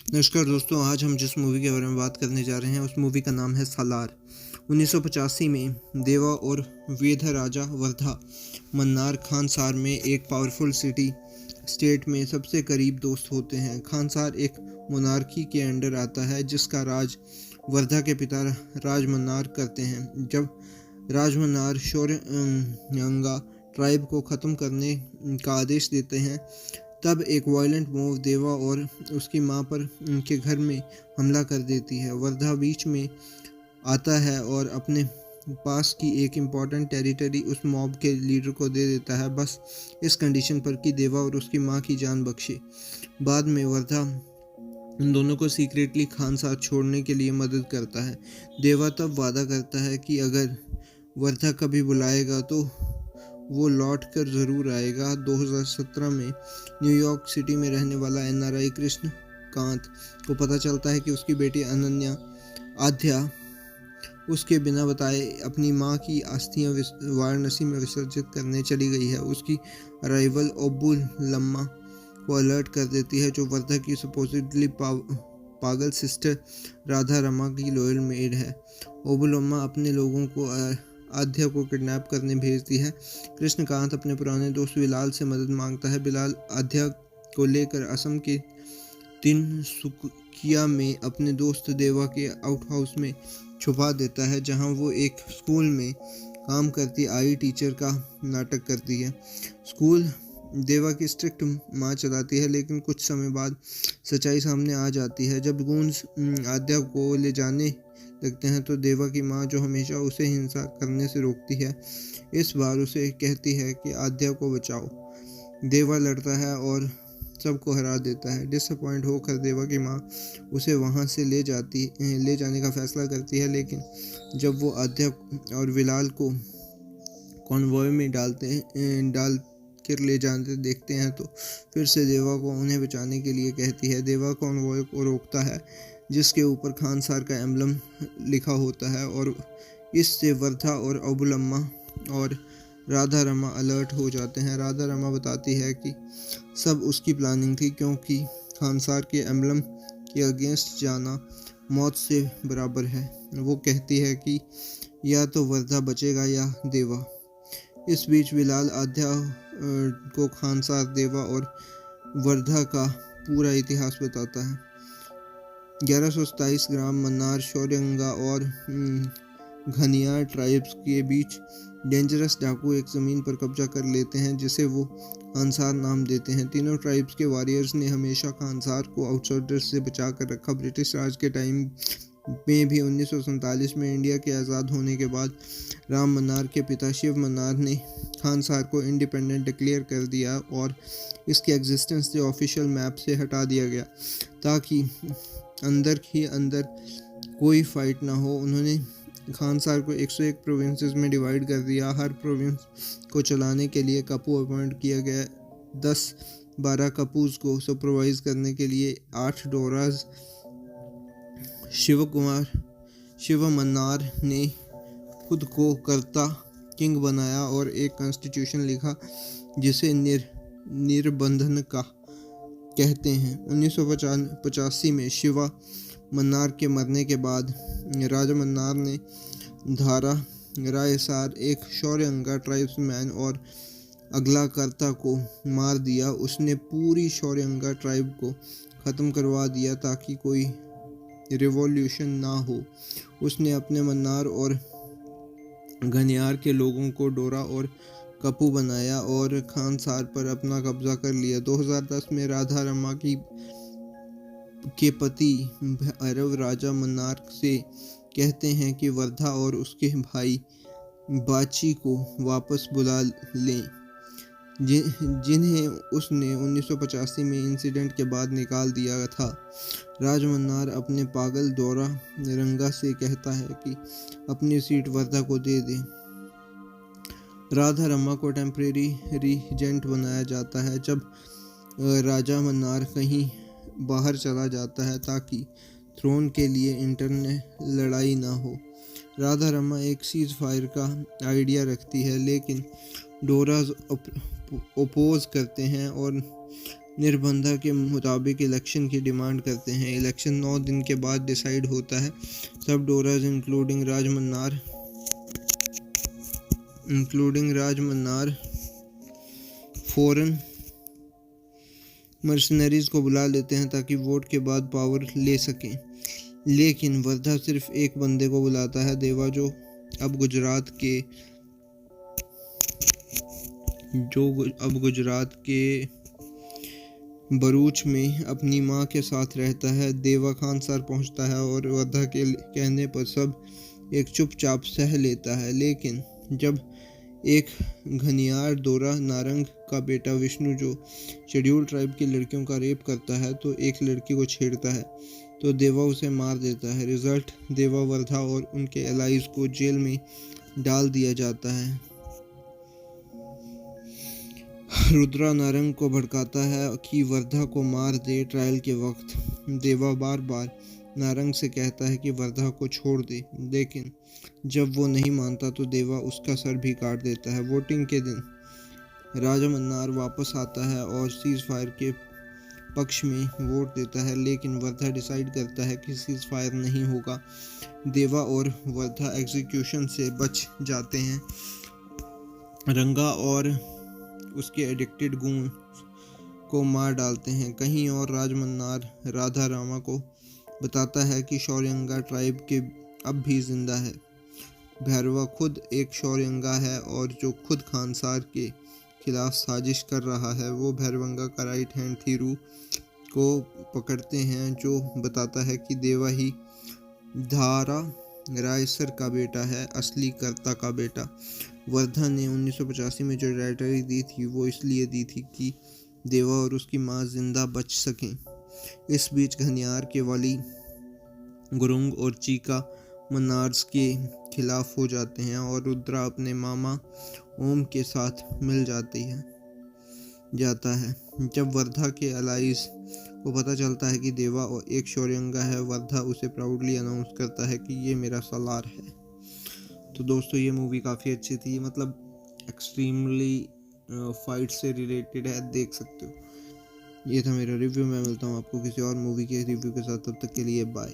नमस्कार दोस्तों, आज हम जिस मूवी के बारे में बात करने जा रहे हैं उस मूवी का नाम है सालार। 1985 में देवा और वेद राजा वर्धा मन्नार खानसार में एक पावरफुल सिटी स्टेट में सबसे करीब दोस्त होते हैं। खानसार एक मोनार्की के अंडर आता है जिसका राज वर्धा के पिता राज मन्नार करते हैं। जब राज मन्नार शौर्यंगा ट्राइब को ख़त्म करने का आदेश देते हैं, तब एक वायलेंट मूव देवा और उसकी मां पर उनके घर में हमला कर देती है। वर्धा बीच में आता है और अपने पास की एक इम्पॉर्टेंट टेरिटरी उस मॉब के लीडर को दे देता है, बस इस कंडीशन पर कि देवा और उसकी मां की जान बख्शे। बाद में वर्धा उन दोनों को सीक्रेटली खानसार छोड़ने के लिए मदद करता है। देवा तब वादा करता है कि अगर वर्धा कभी बुलाएगा तो वो लौट कर ज़रूर आएगा। 2017 में न्यूयॉर्क सिटी में रहने वाला एनआरआई कृष्ण कांत को पता चलता है कि उसकी बेटी अनन्या आध्या उसके बिना बताए अपनी मां की अस्थियां वाराणसी में विसर्जित करने चली गई है। उसकी अराइवल ओबुलम्मा को अलर्ट कर देती है, जो वर्धा की सपोजिटली पागल सिस्टर राधा रमा की लॉयल मेड है। ओबुलम्मा अपने लोगों को आध्या को किडनैप करने भेजती है। कृष्णकांत अपने पुराने दोस्त बिलाल से मदद मांगता है। बिलाल आध्या को लेकर असम के तिनसुकिया में अपने दोस्त देवा के आउट हाउस में छुपा देता है, जहां वो एक स्कूल में काम करती आई टीचर का नाटक करती है। स्कूल देवा की स्ट्रिक्ट माँ चलाती है, लेकिन कुछ समय बाद सच्चाई सामने आ जाती है। जब गूंज आध्या को ले जाने लगते हैं तो देवा की माँ, जो हमेशा उसे हिंसा करने से रोकती है, इस बार उसे कहती है कि आध्या को बचाओ। देवा लड़ता है और सबको हरा देता है। डिसअपॉइंट होकर देवा की माँ उसे वहाँ से ले जाने का फैसला करती है, लेकिन जब वो आध्या और विलाल को कॉन्वॉय में डाल कर ले जाते देखते हैं तो फिर से देवा को उन्हें बचाने के लिए कहती है। देवा कॉन्वॉय को रोकता है, जिसके ऊपर खानसार का एम्बलम लिखा होता है, और इससे वर्धा और अबुलम्मा और राधा रमा अलर्ट हो जाते हैं। राधा रमा बताती है कि सब उसकी प्लानिंग थी, क्योंकि खानसार के एम्बलम के अगेंस्ट जाना मौत से बराबर है। वो कहती है कि या तो वर्धा बचेगा या देवा। इस बीच बिलाल आध्या को खानसार, देवा और वर्धा का पूरा इतिहास बताता है। 1127 ग्राम मन्नार शौर्यंगा और घनियार ट्राइब्स के बीच डेंजरस डाकू एक ज़मीन पर कब्जा कर लेते हैं, जिसे वो खानसार नाम देते हैं। तीनों ट्राइब्स के वॉरियर्स ने हमेशा खानसार को आउटसाइडर्स से बचा कर रखा। ब्रिटिश राज के टाइम में भी 1947 में इंडिया के आज़ाद होने के बाद राम मन्नार के पिता शिव मन्नार ने खानसार को इंडिपेंडेंट डिक्लेयर कर दिया और इसके एग्जिस्टेंस से ऑफिशियल मैप से हटा दिया गया, ताकि अंदर ही अंदर कोई फाइट ना हो। उन्होंने खानसार को 101 प्रोविंसेस में डिवाइड कर दिया। हर प्रोविंस को चलाने के लिए कपू अपॉइंट किया गया। 10-12 कपूज को सुपरवाइज करने के लिए 8 डोराज। शिव मन्नार ने खुद को कर्ता किंग बनाया और एक कॉन्स्टिट्यूशन लिखा, जिसे निर्बंधन का कहते हैं। 1985 में शिवा मन्नार के मरने के बाद राजा मन्नार ने धारा रायसार, एक शौर्यंगा ट्राइब्समैन और अगलाकर्ता को मार दिया। उसने पूरी शौर्यंगा ट्राइब को ख़त्म करवा दिया ताकि कोई रिवॉल्यूशन ना हो। उसने अपने मन्नार और घनियार के लोगों को डोरा और कपू बनाया और खानसार पर अपना कब्जा कर लिया। 2010 में राधा रमा के पति भैरव राजा मन्नार से कहते हैं कि वर्धा और उसके भाई बाची को वापस बुला लें, जिन्हें उसने 1985 में इंसिडेंट के बाद निकाल दिया था। राज मन्नार अपने पागल दौरा रंगा से कहता है कि अपनी सीट वर्धा को दे दे। राधा रमा को टेम्परेरी रीजेंट बनाया जाता है जब राजा मन्नार कहीं बाहर चला जाता है, ताकि थ्रोन के लिए इंटरनल लड़ाई ना हो। राधा रमा एक सीज फायर का आइडिया रखती है, लेकिन डोराज ओपोज करते हैं और निर्बंधा के मुताबिक इलेक्शन की डिमांड करते हैं। इलेक्शन 9 दिन के बाद डिसाइड होता है। सब डोराज इंक्लूडिंग राज मन्नार फॉरेन मर्सनरीज को बुला लेते हैं ताकि वोट के बाद पावर ले सकें। लेकिन वर्धा सिर्फ एक बंदे को बुलाता है, देवा, जो अब गुजरात के भरूच में अपनी माँ के साथ रहता है। देवा खानसार पहुंचता है और वर्धा के कहने पर सब एक चुपचाप सह लेता है। लेकिन जब एक घनियार दोरा नारंग का बेटा विष्णु, जो शेड्यूल ट्राइब की लड़कियों का रेप करता है, तो एक लड़की को छेड़ता है, तो देवा उसे मार देता है। रिजल्ट, देवा, वर्धा और उनके एलाइज को जेल में डाल दिया जाता है। रुद्रा नारंग को भड़काता है कि वर्धा को मार दे। ट्रायल के वक्त देवा बार बार नारंग से कहता है कि वर्धा को छोड़ दे, लेकिन जब वो नहीं मानता तो देवा उसका सर भी काट देता है। वोटिंग के दिन राजा मन्नार वापस आता है और सीज फायर के पक्ष में वोट देता है, लेकिन वर्धा डिसाइड करता है कि सीज फायर नहीं होगा। देवा और वर्धा एग्जीक्यूशन से बच जाते हैं। रंगा और उसके एडिक्टेड गूंज को मार डालते हैं। कहीं और राजमन्नार राधा रामा को बताता है कि शौर्यंगा ट्राइब के अब भी जिंदा है। भैरवा खुद एक शौर्यंगा है और जो खुद खानसार के खिलाफ साजिश कर रहा है। वो भैरवंगा का राइट हैंड थीरू को पकड़ते हैं, जो बताता है कि देवा ही धारा रायसर का बेटा है, असली कर्ता का बेटा। वर्धा ने 1985 में जो डायरेक्टरी दी थी वो इसलिए दी थी कि देवा और उसकी माँ जिंदा बच सकें। इस बीच घनियार के वाली गुरुंग और चीका मन्नार्स के खिलाफ हो जाते हैं और रुद्रा अपने मामा ओम के साथ मिल जाता है। जब वर्धा के अलाइज को पता चलता है कि देवा और एक शौर्यंगा है, वर्धा उसे प्राउडली अनाउंस करता है कि ये मेरा सलार है। तो दोस्तों, ये मूवी काफ़ी अच्छी थी, मतलब एक्सट्रीमली फाइट से रिलेटेड है, देख सकते हो। ये था मेरा रिव्यू। मैं मिलता हूँ आपको किसी और मूवी के रिव्यू के साथ, तब तक के लिए बाय।